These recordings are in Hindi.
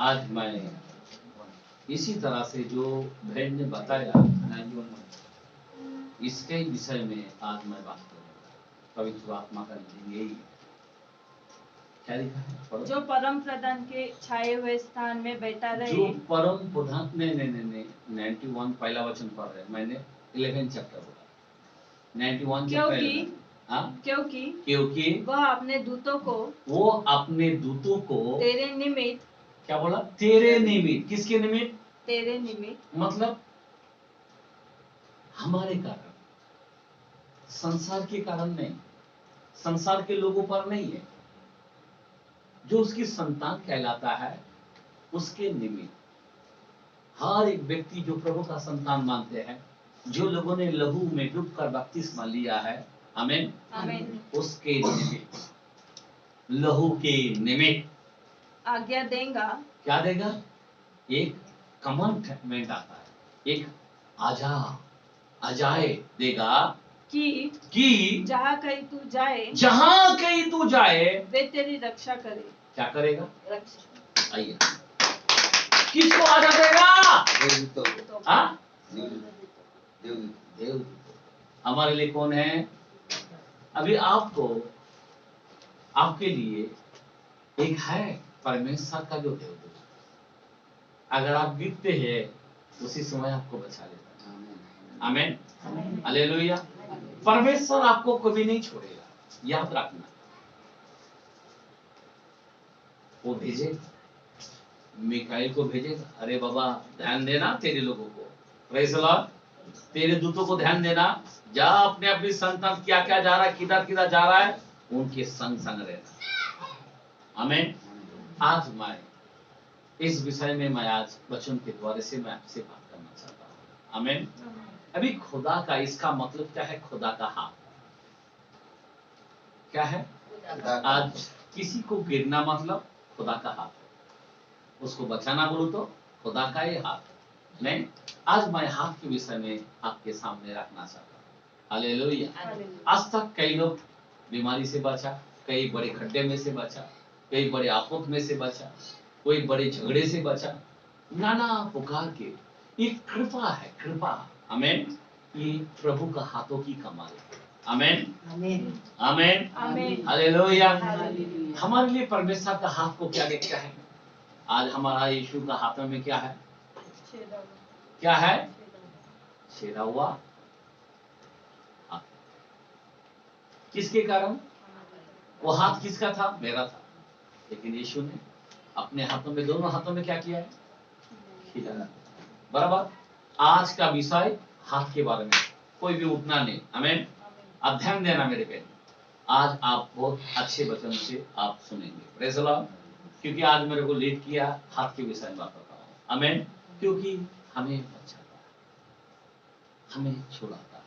आज मैं इसी तरह से जो भेड़ ने बताया इसके विषय में आज मैं बात करूंगा। पवित्र आत्मा का नियम यही है। क्या लिखा है? पढ़ो। जो परम प्रधान के छाए हुए स्थान में बैठा रहे। जो परम प्रधान नहीं 91 पहला वचन पढ़ रहे, मैंने 11 चैप्टर बोला 91 क्योंकि वह अपने दूतों को तेरे निमित्त। क्या बोला? तेरे निमित्त। किसके निमित्त? तेरे निमित्त मतलब हमारे कारण, संसार के कारण नहीं, संसार के लोगों पर नहीं है, जो उसकी संतान कहलाता है उसके निमित्त। हर एक व्यक्ति जो प्रभु का संतान मानते हैं, जो लोगों ने लहू में डूबकर बपतिस्मा लिया है, आमीन, उसके निमित्त, लहू के निमित्त आज्ञा देगा। क्या देगा? एक कमांडमेंट आता है, एक अजाए देगा कि जहाँ कहीं तू जाए वे तेरी रक्षा करे। क्या करेगा? रक्षा। आइए, किसको आजा देगा? देव। हमारे लिए कौन है? अभी आपके लिए एक है परमेश्वर का जो देवदूत। अगर आप गिरते हैं उसी समय आपको बचा लेता है। आमीन, हालेलुया। परमेश्वर आपको कभी नहीं छोड़ेगा, याद रखना। वो भेजेगा, मिकाएल को भेजेगा। अरे बाबा ध्यान देना तेरे लोगों को, प्रेज़ द लॉर्ड, तेरे दूतों को ध्यान देना। जा अपने अपनी संतान क्या क्या जा रहा है, किधर किधर जा रहा है, उनके संग संग रहना। आमीन। आज मैं इस विषय में मैं आज वचन के द्वारा से मैं आपसे बात करना चाहता हूँ। आमीन। अभी खुदा का इसका मतलब क्या है? खुदा का हाथ क्या है? आज किसी को गिरना मतलब खुदा का हाथ है, उसको बचाना बोलो तो खुदा का ही हाथ नहीं। आज मैं हाथ के विषय में आपके सामने रखना चाहता हूँ। हालेलुया। आज तक कई लोग बीमारी से बचा, कई बड़े खड्डे में से बचा, कई बड़े आफत में से बचा, कोई बड़े झगड़े से बचा, नाना पुकार के। ये कृपा है, कृपा। आमीन। ये प्रभु का हाथों की कमाल है। आमीन, आमीन, हालेलुया। हमारे लिए परमेश्वर का हाथ को क्या देखता है? आज हमारा यीशु का हाथों में क्या है? क्या है? छेदा हुआ हाथ। किसके कारण? वो हाथ किसका था? मेरा था। लेकिन यीशु ने अपने हाथों में, दोनों हाथों में क्या किया है? खिलाया। बराबर। आज का विषय हाथ के बारे में, कोई भी उठना नहीं। आमीन। आप ध्यान देना मेरे पे। आज आप बहुत अच्छे वचन से आप सुनेंगे, प्रेज़ द लॉर्ड। क्योंकि आज मेरे को लीड किया हाथ के विषय में बात करता हूँ। आमीन। क्योंकि हमें बचाता है, हमें छुड़ाता है,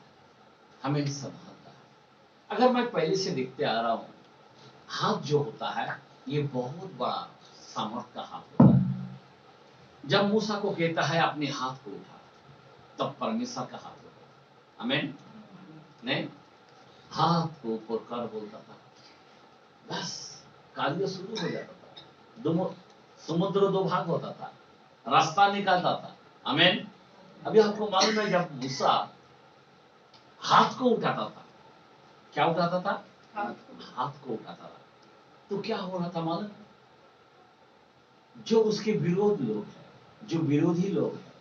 हमें संभालता है। अगर मैं पहले से देखते आ रहा हूँ, हाथ जो होता है ये बहुत बड़ा सामर्थ का हाथ होता है। जब मूसा को कहता है अपने हाथ को उठा, तब परमेश्वर का हाथ होता है। आमीन। नहीं, हाथ को ऊपर कर बोलता था, बस कार्य शुरू हो जाता था। समुद्र दो भाग होता था, रास्ता निकालता था। आमीन। अभी आपको मालूम है, जब मूसा हाथ को उठाता था, क्या उठाता था? हाथ को उठाता था, तो क्या हो रहा था मालूम? जो उसके विरोध लोग हैं, जो विरोधी लोग हैं,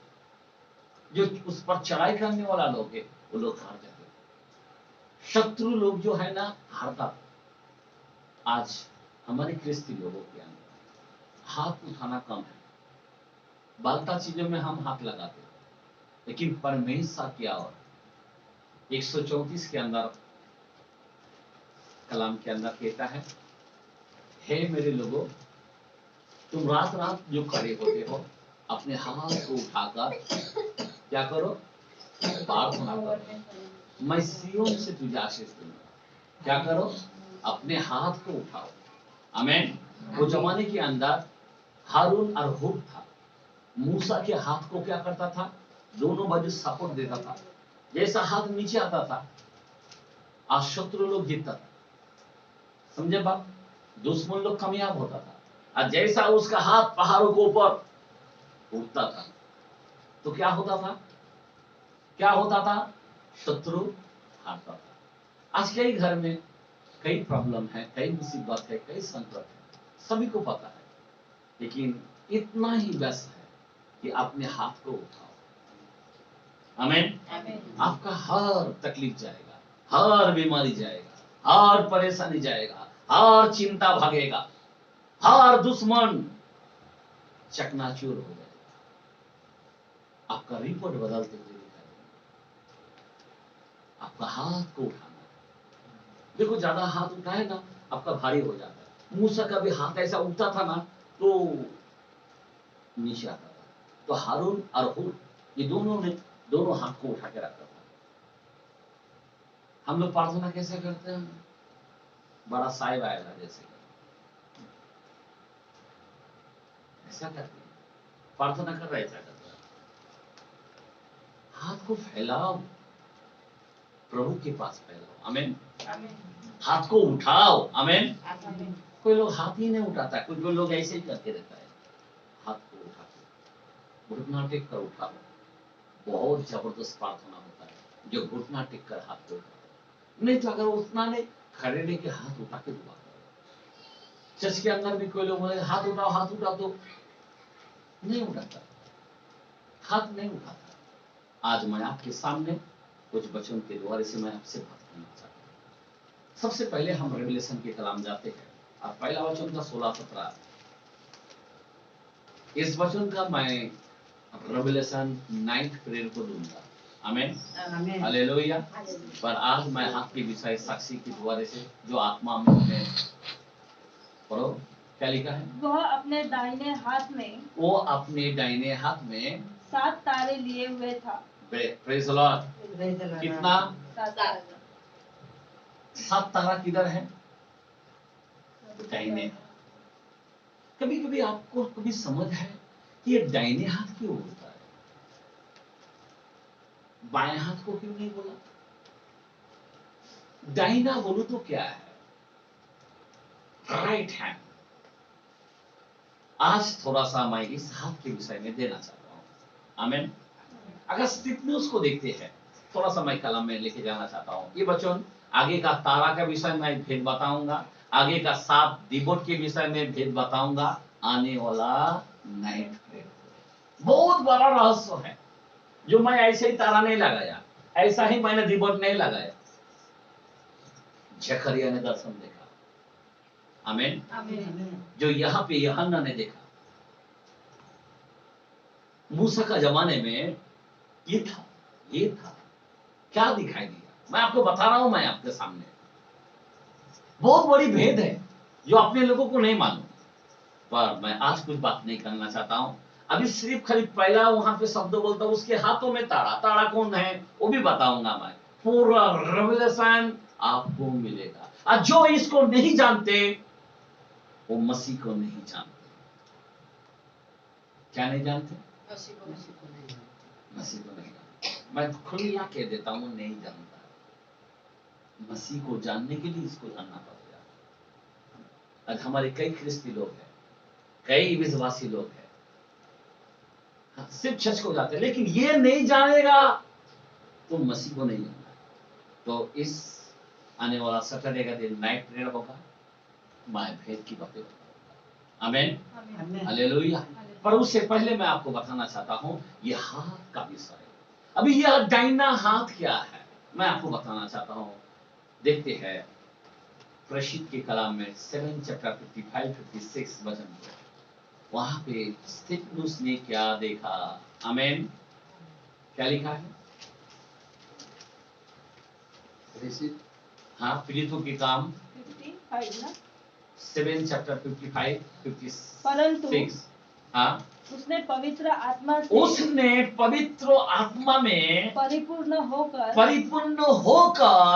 जो उस पर चढ़ाई करने वाला लोग है, वो लोग हार जाते। शत्रु लोग जो है ना, हारता था। आज हमारे क्रिस्ती लोगों के अंदर हाथ उठाना कम है। बालता चीजों में हम हाथ लगाते, लेकिन परमेश्वर की और 134 के अंदर कलाम के अंदर कहता है, हे मेरे लोगों, तुम रात रात जो खड़े होते हो, अपने हाथ को उठाकर क्या करो? प्रार्थना करो। मैं सियोन से तुझे आशीष दूंगा। क्या करो? अपने हाथ को उठाओ। आमीन। वो जमाने के अंदर हारून और हूर था, मूसा के हाथ को क्या करता था? दोनों बाजू सपोर्ट देता था। जैसा हाथ नीचे आता था, आज शत्रु लोग जीतता था। समझे बात? दुश्मन लोग कामयाब होता था। और जैसा उसका हाथ पहाड़ों के ऊपर उठता था तो क्या होता था? क्या होता था? शत्रु हारता था। आज कई घर में कई प्रॉब्लम है, कई मुसीबत है, कई संकट है, सभी को पता है, लेकिन इतना ही व्यस्त है कि अपने हाथ को उठाओ। आमीन। आपका हर तकलीफ जाएगा, हर बीमारी जाएगा, हर परेशानी जाएगा, हर चिंता भागेगा, हर दुश्मन चकनाचूर हो जाएगा। आपका रिपोर्ट बदलते हुए दिखाई देगा। आपका हाथ को उठाना है। देखो ज्यादा हाथ उठाए ना आपका भारी हो जाता है। मूसा का भी हाथ ऐसा उठता था ना तो नीचे आता था। तो हारून और हुर ये दोनों ने दोनों हाथ को उठा के रखा था। हम लोग प्रार्थना कैसे करते हैं? बड़ा साहिब आएगा जैसे ऐसा करते हैं, प्रार्थना कर रहे ऐसा करते हैं। हाथ को फैलाओ, प्रभु के पास फैलाओ। आमीन। हाथ को उठाओ। आमीन। कोई लोग हाथ ही नहीं उठाता, कुछ लोग ऐसे ही करके रहता है। हाथ को उठा के घुटना टेक कर उठाओ। बहुत जबरदस्त प्रार्थना होता है जो घुटना टेक कर हाथ को उठाओ। नहीं तो अगर उतना नहीं, खड़े रह के हाथ उठा के दुआ करो। चर्च के अंदर भी कोई लोग बोले हाथ उठाओ, हाथ उठाओ, तो नहीं उठाता, हाथ नहीं उठाता। आज मैं आपके सामने कुछ वचन के द्वारा से मैं आपसे बात करना चाहता हूँ। सबसे पहले हम रेवलेशन के कलाम जाते हैं और पहला वचन का 16-17 इस वचन का मैं रेवलेशन 9th पीरियड को दूंगा। आमीन। हालेलुया। पर आज मैं आपके विषय साक्षी के द्वारा से जो आत्मा में है, पढ़ो क्या लिखा है? वह अपने दाहिने हाथ में 7 तारे लिए हुए था। Praise the Lord. कितना? 7 तारा किधर है? दाहिने। कभी कभी आपको कभी समझ है कि ये दाहिने हाथ क्यों होता है, बाएं हाथ को क्यों नहीं बोला? दाहिना बोलू तो क्या है? Right hand. आज थोड़ा सा मैं इस हाथ के विषय में देना चाहता हूं। आमीन। अगर स्टिफनेस को देखते हैं, थोड़ा सा मैं कलम में लेके जाना चाहता हूं। ये वचन आगे का तारा का विषय में भेद बताऊंगा, आगे का 7 दिवट के विषय में भेद बताऊंगा, आने वाला 9th पीरियड बहुत बड़ा रहस्य है जो मैं ऐसे ही तारा नहीं लगाया, ऐसा ही मैंने दिवट नहीं लगाया। जकरिया ने दर्शन देखा। आमीन। जो यहाँ पे यूहन्ना ने देखा। मूसा का जमाने में ये था क्या दिखाई दिया, मैं आपको बता रहा हूं। मैं आपके सामने बहुत बड़ी भेद है जो अपने लोगों को नहीं मालूम, पर मैं आज कुछ बात नहीं करना चाहता हूं। अभी सिर्फ खाली पहला वहां पे शब्द बोलता हूं, उसके हाथों में तारा कौन है वो भी बताऊंगा। मैं पूरा रेवलेशन आपको मिलेगा। और जो इसको नहीं जानते वो मसीह को नहीं जानते। क्या नहीं जानते? मसीह को नहीं जानते। मैं खुला कह देता हूं, नहीं जानता। मसीह को जानने के लिए इसको जानना पड़ेगा। आज हमारे कई ख्रिस्ती लोग हैं, कई विश्वासी लोग हैं, सिर्फ चर्च को जाते हैं, लेकिन ये नहीं जानेगा तो मसीह को नहीं जानना। तो इस आने वाला सैटरडे का दिन 9th पीरियड होगा, मैं भेद की बातें बताऊंगा। आमीन। हालेलुया। पर उससे पहले मैं आपको बताना चाहता हूं ये हाथ का विषय। अभी यह दाहिना हाथ क्या है मैं आपको बताना चाहता हूं। देखते हैं प्रशीत के कलाम में 7 चैप्टर 55-56 वचन को। वहां पे स्तिफनुस ने क्या देखा? आमीन। क्या लिखा है? हाँ, पीड़ितों के काम 7 चैप्टर 55-56। हाँ, उसने पवित्र आत्मा में परिपूर्ण होकर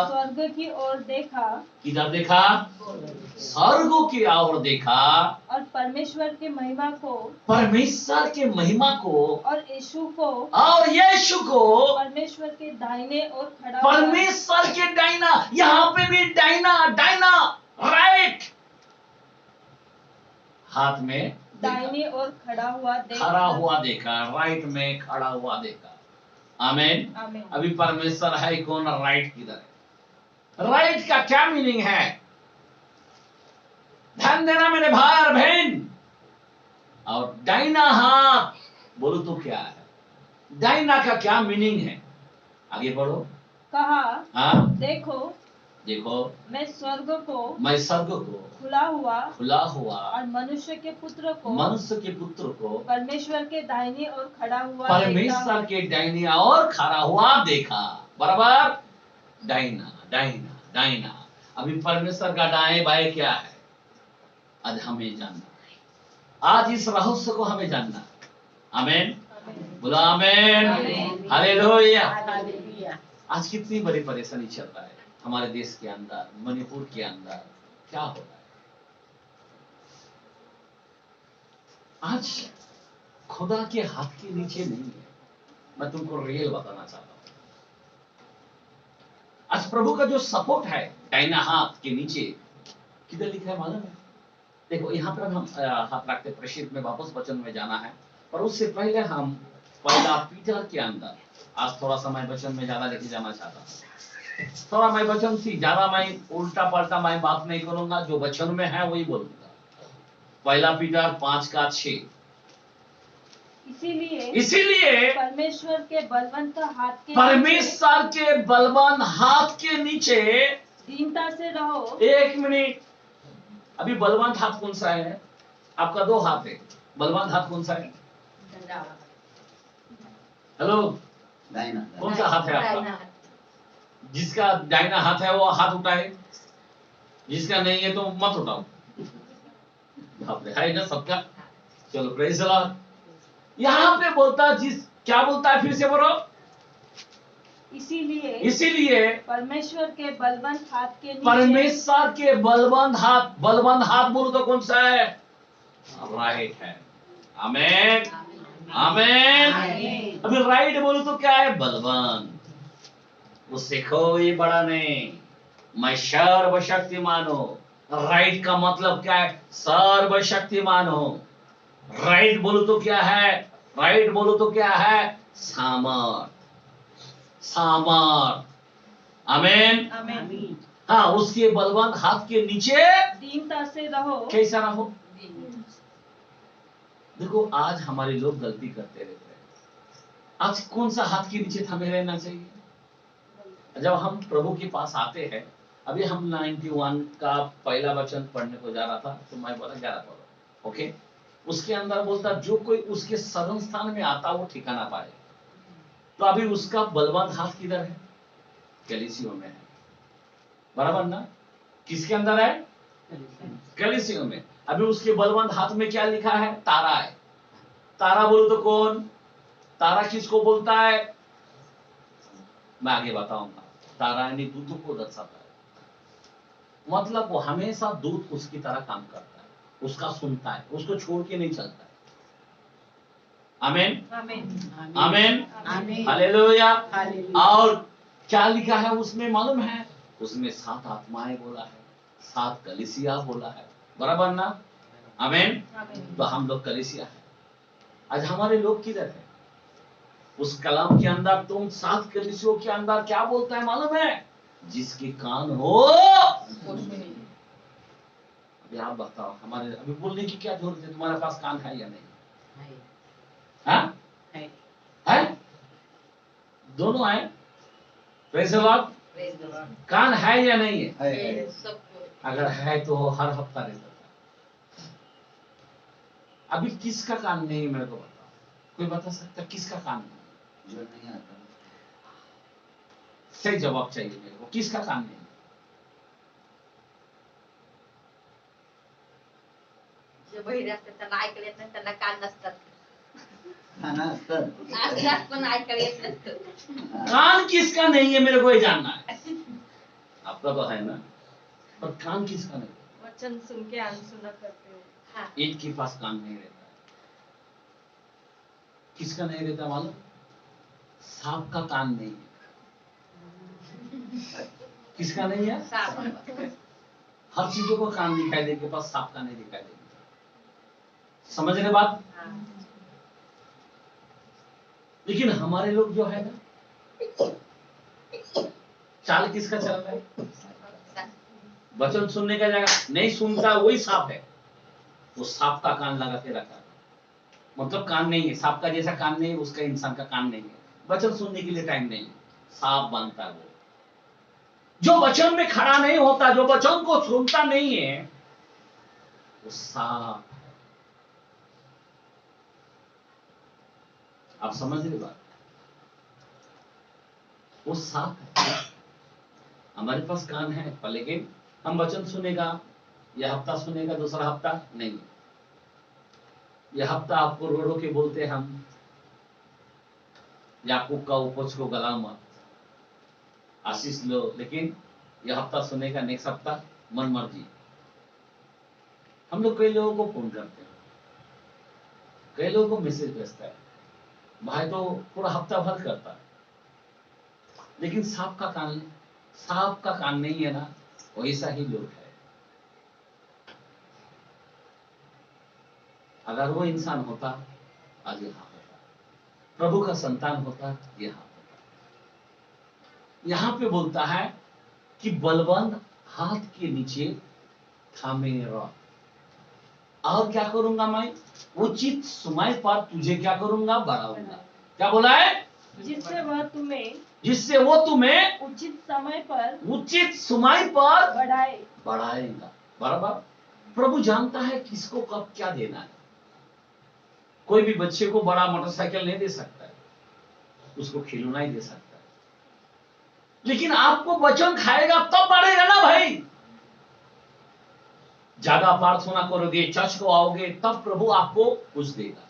स्वर्ग की ओर देखा। किधर देखा? स्वर्गों की ओर देखा और परमेश्वर के महिमा को और यीशु को परमेश्वर के दाहिने ओर खड़ा। परमेश्वर के दाहिना, यहाँ पे भी दाहिना, राइट। हाथ में दाहिनी ओर खड़ा हुआ देखा, राइट में खड़ा हुआ देखा। आमीन। आमीन। अभी परमेश्वर है कौन, राइट किधर है? राइट का क्या मीनिंग है? ध्यान देना मेरे भाई और बहन। और दाहिना हाथ बोलो तो क्या है? दाहिना का क्या मीनिंग है? आगे बढ़ो। कहा, हाँ, देखो मैं स्वर्ग को खुला हुआ और मनुष्य के पुत्र को परमेश्वर के दाहिनी ओर खड़ा हुआ देखा। बराबर, दाहिना। अभी परमेश्वर का दाएं बाएं क्या है आज हमें जानना है। आज इस रहस्य को हमें जानना है। आमीन। बोलो आमीन। हालेलुया। आज कितनी बड़ी परेशानी चल रहा है हमारे देश के अंदर, मणिपुर के अंदर क्या हो रहा है? आज खुदा के हाथ के नीचे नहीं है। मैं तुमको रियल बताना चाहता हूं। आज प्रभु का जो सपोर्ट है दाहिना हाथ के नीचे किधर लिखा है मालूम है? देखो यहाँ पर हम हाथ रखते प्रेषित में वापस वचन में जाना है, पर उससे पहले हम पहला पीटर के अंदर आज थोड़ा सा मैं वचन में ज्यादा लेके जाना चाहता हूँ। थोड़ा मैं वचन से ज्यादा मैं उल्टा पलटा मैं बात नहीं करूंगा, जो वचन में है वही बोलूंगा। पहला पीटर 5:6। इसीलिए परमेश्वर के बलवंत हाथ के नीचे दीनता से रहो। एक मिनट, अभी बलवंत हाथ कौन सा है? आपका 2 हाथ है, बलवंत हाथ कौन सा है? हेलो, कौन सा हाथ है आपका? जिसका दाहिना हाथ है वो हाथ उठाए, जिसका नहीं है तो मत उठाओ। है ना सबका? चलो प्रेज़ द लॉर्ड। यहाँ पे बोलता क्या बोलता है? फिर से बोलो। इसीलिए परमेश्वर के बलवंत हाथ बोलो तो कौन सा है? राइट है। आमीन। अभी राइट बोलो तो क्या है? बलवान। उससे कोई बड़ा नहीं, मैं सर्वशक्तिमान हूं। राइट का मतलब क्या है? सर्वशक्तिमान हूं। राइट बोलो तो क्या है? सामर्थ। आमीन। हाँ, उसके बलवान हाथ के नीचे दीनता से रहो। कैसा रहो? देखो आज हमारे लोग गलती करते रहते हैं। आज कौन सा हाथ के नीचे हमें रहना चाहिए? जब हम प्रभु के पास आते हैं, अभी हम 91 का पहला वचन पढ़ने को जा रहा था, तो मैं बोला 11 पढ़ो। ओके, उसके अंदर बोलता जो कोई उसके सदन स्थान में आता वो ठिकाना पाए। तो अभी उसका बलवंत हाथ किधर है? कलीसियों में है। बराबर ना? किसके अंदर है? कलीसियों में। अभी उसके बलवंत हाथ में क्या लिखा है? तारा है। तारा बोलो तो कौन? तारा किसको बोलता है? मैं आगे बताऊंगा। तारा यानी दूतों को दर्शाता है। मतलब वो हमेशा दूत उसकी तरह काम करता है, उसका सुनता है, उसको छोड़ के नहीं चलता है। आमीन। हालेलुया। और क्या लिखा है उसमें मालूम है? उसमें 7 आत्माएं बोला है, 7 कलीसिया बोला है। बराबर ना? आमीन। तो हम लोग कलीसिया है। आज हमारे लोग किधर है? उस कलाम के अंदर तुम 7 कलीसियों के अंदर क्या बोलता है मालूम है? जिसके कान हो। अभी आप बताओ, हमारे अभी बोलने की क्या जरूरत है? तुम्हारे पास कान है या नहीं? हाँ? है? दोनों है। Praise the Lord. कान है या नहीं है? अगर है तो हर हफ्ता रहता था। अभी किसका कान नहीं है मेरे को बताओ? कोई बता सकता किसका कान नहीं? जो नहीं आता सही जवाब चाहिए मेरे को। किसका कान नहीं? जे बहिरे असतात त्यांना ऐकायला येत नाही, त्यांना कान नसतात. पण ऐकायला येत नसतं. कान किसका नहीं है मेरे को ये जानना है। आपका तो है ना, पर कान किसका नहीं? वचन सुन के अनसुना करते हो। हाँ. एक के पास कान नहीं रहता है। किसका नहीं रहता मालूम? सांप का कान नहीं है। किसका नहीं है? सांप. हर चीजों को कान दिखाई दे, के पास सांप का नहीं दिखाई देगा। समझ रहे बात? हाँ। लेकिन हमारे लोग जो है ना, चाल किसका चल रहा है? वचन सुनने का जगह नहीं सुनता, वही सांप है। वो सांप का कान लगा के रखा है, मतलब कान नहीं है, सांप का जैसा कान नहीं है, उसका इंसान का कान नहीं है, वचन सुनने के लिए टाइम नहीं है, सांप बनता है वो। जो वचन में खड़ा नहीं होता, जो वचन को सुनता नहीं है, वो सांप। आप समझ रहे बात? वो सांप है। हमारे पास कान है, पर लेकिन हम वचन सुनेगा, यह हफ्ता सुनेगा, दूसरा हफ्ता नहीं। यह हफ्ता आपको रो रो के बोलते हम, याकूब का उपज को गला मत, आशीष लो, लेकिन यह हफ्ता सुनेगा, नेक्स्ट हफ्ता मन मर्जी। हम लोग कई लोगों को फोन करते हैं, कई लोगों को मैसेज भेजता है, भाई तो पूरा हफ्ता भर करता है, लेकिन सांप का कान नहीं है ना, वैसा ही लोग है। अगर वो इंसान होता, आज यहाँ होता, प्रभु का संतान होता, यहाँ होता। यहाँ पे बोलता है कि बलवंत हाथ के नीचे थामे रह, और क्या करूंगा मैं? उचित समय पर तुझे क्या करूंगा? बढ़ाऊंगा। क्या बोला है? जिससे वो तुम्हें उचित समय पर बढ़ाएगा। बराबर। प्रभु जानता है किसको कब क्या देना है। कोई भी बच्चे को बड़ा मोटरसाइकिल नहीं दे सकता है, उसको खिलौना ही दे सकता है, लेकिन आपको वचन खाएगा तब बढ़ेगा ना भाई। ज्यादा प्रार्थना करोगे, चर्च को आओगे, तब प्रभु आपको कुछ देगा।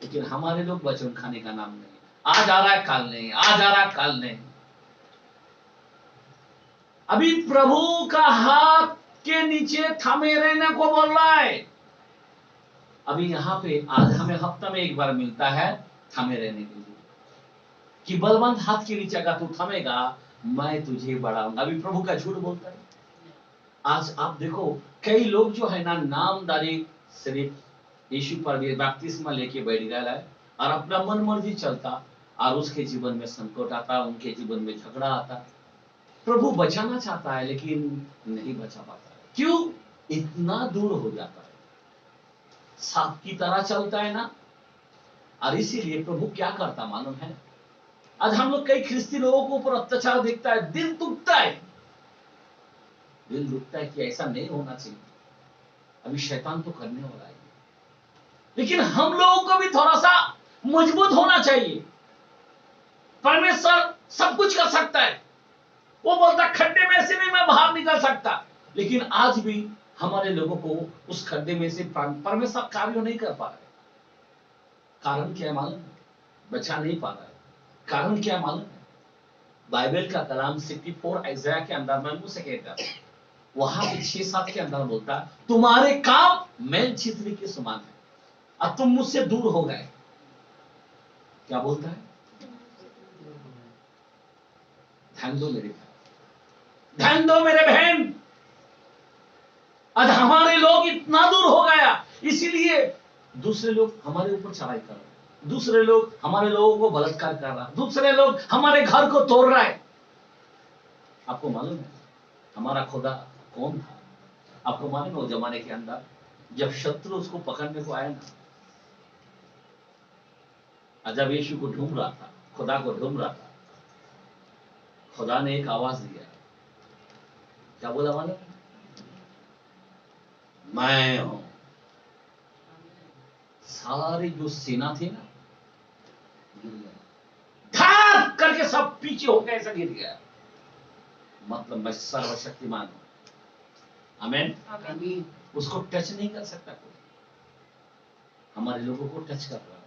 लेकिन हमारे लोग वचन खाने का नाम नहीं, आज आ रहा है कल नहीं, आज आ रहा है कल नहीं। अभी प्रभु का हाथ के नीचे थमे रहने को बोल रहा है। अभी यहाँ पे आज हमें हफ्ता में एक बार मिलता है थमे रहने के लिए, कि बलवंत हाथ के नीचे अगर तू थमेगा, मैं तुझे बढ़ाऊंगा। अभी प्रभु का झूठ बोलता है। आज आप देखो, कई लोग जो है ना, नामदारी सिर्फ यीशु पर भी बपतिस्मा लेके बैठ गया है, और अपना मन मर्जी चलता, और उसके जीवन में संकट आता, उनके जीवन में झगड़ा आता। प्रभु बचाना चाहता है, लेकिन नहीं बचा पाता है। क्यों? इतना दूर हो जाता है, सांप की तरह चलता है ना। और इसीलिए प्रभु क्या करता मालूम है? आज हम लोग कई ख्रिस्ती लोगों को ऊपर अत्याचार देखता है, दिल दुखता है, दिल दुखता है कि ऐसा नहीं होना चाहिए। अभी शैतान तो करने वाला है, लेकिन हम लोगों को भी थोड़ा सा मजबूत होना चाहिए। परमेश्वर सब कुछ कर सकता है। वो बोलता खड्डे में से भी मैं बाहर निकल सकता, लेकिन आज भी हमारे लोगों को उस खड्डे में से परमेश्वर कार्य नहीं कर पा रहे। कारण क्या है मालूम है? बचा नहीं पा रहा है। कारण क्या मालूम है? बाइबल का कलाम 64 इज़ाया के अंदर मैं मुझसे कहता, वहां पे 6-7 के अंदर बोलता, तुम्हारे काम मैल छितरी के समान है, अब तुम मुझसे दूर हो गए। क्या बोलता है? ध्यान दो मेरे भाई, ध्यान दो मेरे बहन। आज हमारे लोग इतना दूर हो गया, इसीलिए दूसरे लोग हमारे ऊपर चढ़ाई कर रहे, दूसरे लोग हमारे लोगों को बलात्कार कर रहा, दूसरे लोग हमारे घर को तोड़ रहा है। आपको मालूम है हमारा खुदा कौन था? आपको मालूम है उस जमाने के अंदर जब शत्रु उसको पकड़ने को आया ना, जब यीशु को ढूंढ रहा था, खुदा को ढूंढ रहा था, खुदा ने एक आवाज दिया। क्या बोला मालूम? मैं हूं। सारी जो सेना थी ना, धाक करके सब पीछे होकर ऐसा गिर गया। मतलब मैं सर्वशक्तिमान हूं। आमीन। आमीन। उसको टच नहीं कर सकता कोई, हमारे लोगों को टच कर रहा है।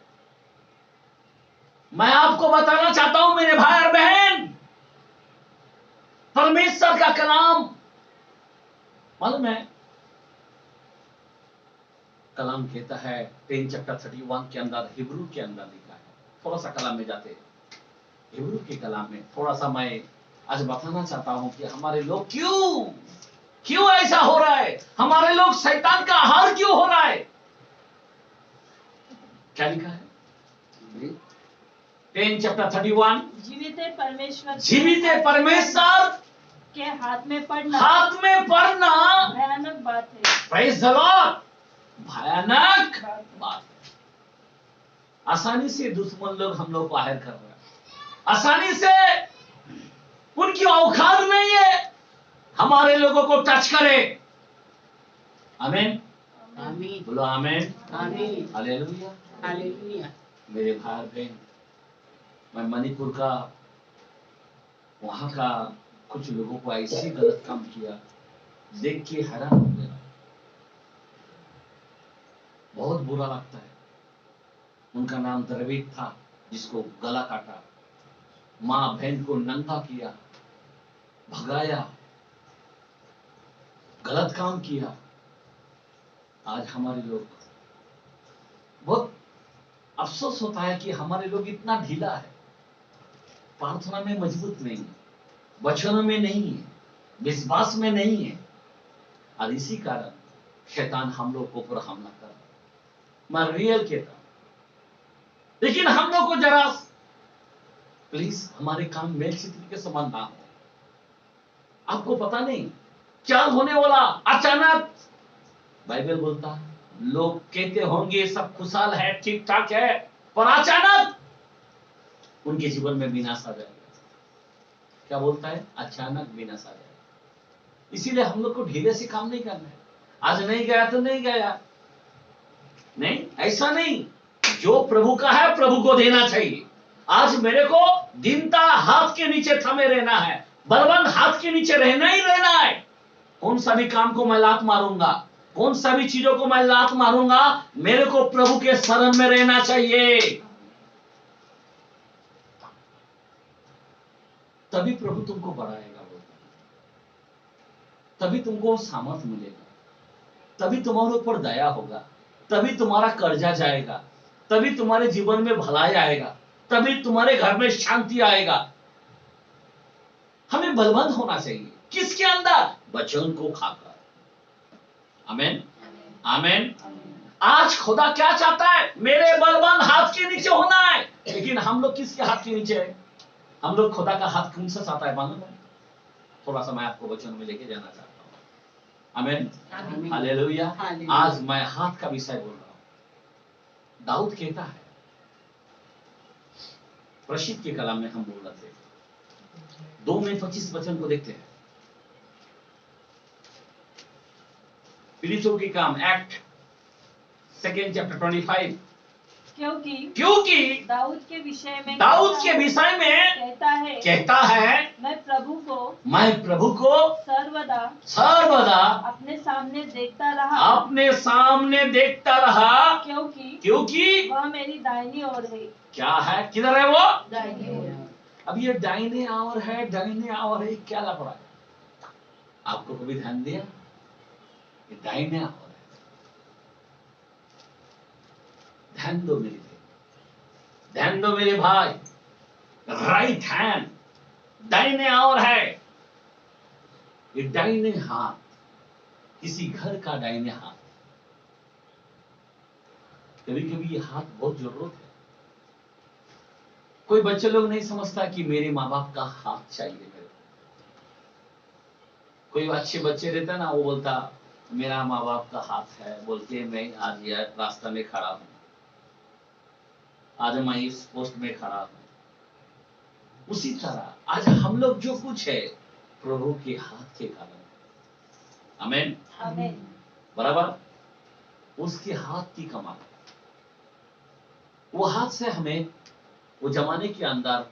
मैं आपको बताना चाहता हूं मेरे भाई और बहन, परमेश्वर का कलाम मालूम है, कलाम कहता है 10 चैप्टर 31 के अंदर, हिब्रू के अंदर लिखा है। थोड़ा सा कलाम में जाते हैं, हिब्रू के कलाम में थोड़ा सा मैं आज बताना चाहता हूं कि हमारे लोग क्यों ऐसा हो रहा है, हमारे लोग शैतान का आहार क्यों हो रहा है। क्या लिखा है? 10 चैप्टर 31, जीवित परमेश्वर के हाथ में पड़ना भयानक बात है। प्रेज़ द लॉर्ड, भयानक बात है। आसानी से दुश्मन लोग हम लोग को आहर कर रहे हैं, आसानी से उनकी औकात नहीं है हमारे लोगों को टच करे। आमीन, आमीन, बोलो आमीन, आमीन, हालेलुया, हालेलुया। मेरे भाई बहन, मैं मणिपुर का वहां का कुछ लोगों को ऐसे गलत काम किया देख के हैरान हो गया, बहुत बुरा लगता है। उनका नाम द्रविड था, जिसको गला काटा, माँ बहन को नंगा किया, भगाया, गलत काम किया। आज हमारे लोग, बहुत अफसोस होता है कि हमारे लोग इतना ढीला है, प्रार्थना में मजबूत नहीं है, वचनों में नहीं है, विश्वास में नहीं है, और इसी कारण शैतान हम लोग को ऊपर हमला कर रहा है। मैं रियल कहता हूं, लेकिन हम लोग को जरा प्लीज हमारे काम मेल चित्र के समान ना हो। आपको पता नहीं क्या होने वाला, अचानक बाइबल बोलता है लोग कहते होंगे सब खुशहाल है, ठीक ठाक है, पर अचानक उनके जीवन में विनाश आ जाएगा। क्या बोलता है? अचानक विनाश आ जाएगा। इसीलिए हम लोग को ढीले से काम नहीं करना है। आज नहीं गया तो नहीं गया, नहीं, ऐसा नहीं। जो प्रभु का है प्रभु को देना चाहिए। आज मेरे को दीनता हाथ के नीचे थमे रहना है, बलबंद हाथ के नीचे रहना ही रहना है। कौन सा भी काम को मैं लात मारूंगा, कौन सा भी चीजों को मैं लात मारूंगा, मेरे को प्रभु के शरण में रहना चाहिए, तभी प्रभु तुमको बढ़ाएगा, तभी तुमको सामर्थ मिलेगा, तभी तुम्हारे ऊपर दया होगा, तभी तुम्हारा कर्जा जाएगा, तभी तुम्हारे जीवन में भलाई आएगा, तभी तुम्हारे घर में शांति आएगा। हमें बलवंत होना चाहिए। किसके अंदर? वचन को खाकर। आमीन, आमीन। आज खुदा क्या चाहता है? मेरे बलवंत हाथ के नीचे होना है। लेकिन हम लोग किसके हाथ के नीचे है? हम लोग खुदा का हाथ कौन सा चाहता है मालूम है? थोड़ा सा मैं आपको वचन में लेके जाना चाहता हूं। आमीन, हालेलुया। आज मैं हाथ का विषय बोल रहा हूं। दाऊद कहता है, प्रसिद्ध के कलाम में हम बोल रहे थे, 2 में 25 वचन को देखते हैं। फिलिस्तियों के काम, एक्ट 2 चैप्टर 25। क्योंकि दाऊद के विषय में कहता है मैं प्रभु को सर्वदा अपने सामने देखता रहा, क्योंकि वह मेरी दाहिनी ओर है। क्या है? किधर है वो? दाहिनी ओर। अब ये दाहिने ओर है, दाहिने ओर है, क्या लफड़ा है? आपको कभी ध्यान दिया? ये दाहिने ओर है। ध्यान दो मेरे भाई, ध्यान दो मेरे भाई। राइट हैंड दाहिने ओर है। ये दाहिने हाथ, किसी घर का दाहिने हाथ। कभी कभी ये हाथ बहुत जरूरत है। कोई बच्चे लोग नहीं समझता कि मेरे माँ बाप का हाथ चाहिए मेरे को। कोई अच्छे बच्चे रहता है ना, वो बोलता मेरा माँ बाप का हाथ है, बोलते मैं आज यार रास्ता में खड़ा हूं, आज मैं इस पोस्ट में खड़ा हूं। उसी तरह आज हम लोग जो कुछ है प्रभु के हाथ के कारण। आमीन, आमीन। बराबर, उसके हाथ की कमाल। वो हाथ से हमें वो जमाने के अंदर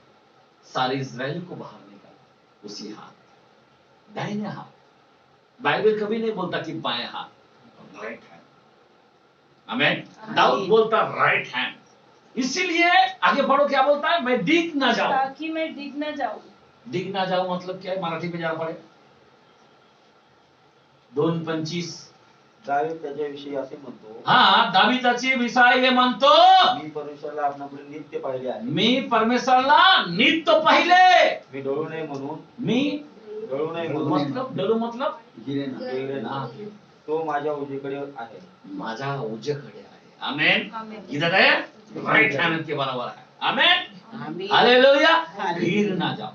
सारे इजराइल को बाहर निकाला। उसी हाथ, दाहिने हाथ। बाइबल कभी नहीं बोलता कि बाएं हाथ, राइट हैंड। आमीन। दाऊद बोलता राइट हैंड। इसीलिए आगे बढ़ो, क्या बोलता है? मैं डिग ना जाऊं, ताकि मैं डिग ना जाऊं। डिग ना जाऊं मतलब क्या है? मराठी में जाना पड़े। 2:25 दावीद त्याच्याविषयी असे म्हणतो, हा, दाविदाची विषय हे म्हणतो, मी परमेश्वराला आपणापुढे नित्य पाहिले आहे, मी परमेश्वरला नित्य पाहिले, मी डळू नये म्हणून, मी डळू नये म्हणून, मतलब डरू मतलब गिरे ना, तो माझ्या उजवीकडे आहे, माझ्या उजवीकडे आहे। आमेन। आमेन। इधर है राइट हैंड के बराबर है। आमीन, आमीन। हालेलुया। हालेलुया। गिर ना जाओ।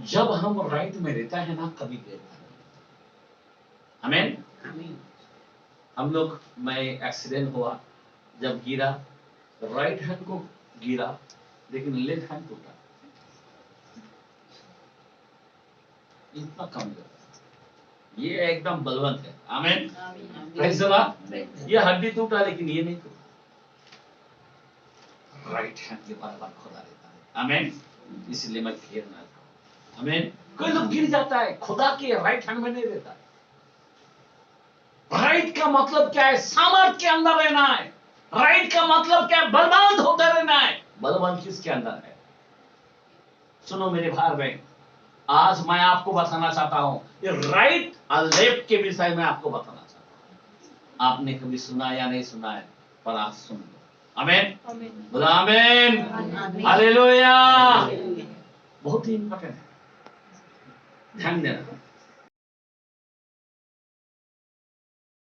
जब हम राइट में रहता है ना, कभी गिरता नहीं। आमीन। आमीन। हम लोग, मैं एक्सीडेंट हुआ, जब गिरा राइट हैंड को गिरा, लेकिन लेफ्ट हैंड टूटा, इतना कमजोर, ये एकदम बलवंत है। आमीन, प्रेज़ द लॉर्ड। ये हड्डी टूटा लेकिन ये नहीं टूटा। राइट हैंड के बराबर खुदा रहता है। आमीन, इसलिए मैं गिर ना जाऊं। आमीन। कोई लोग गिर जाता है, खुदा के राइट हैंड में नहीं रहता है। राइट का मतलब क्या है? सामर्थ के अंदर रहना है। राइट का मतलब क्या है? बलवान होते रहना है। बलवान किसके अंदर है? सुनो मेरे भाई बहन, आज मैं आपको बताना चाहता हूं, ये राइट और लेफ्ट के विषय में आपको बताना चाहता हूं। आपने कभी सुना या नहीं सुना है, पर आज सुन लो। आमीन, बोला आमीन, हालेलुया। बहुत ही इंपॉर्टेंट है, ध्यान देना।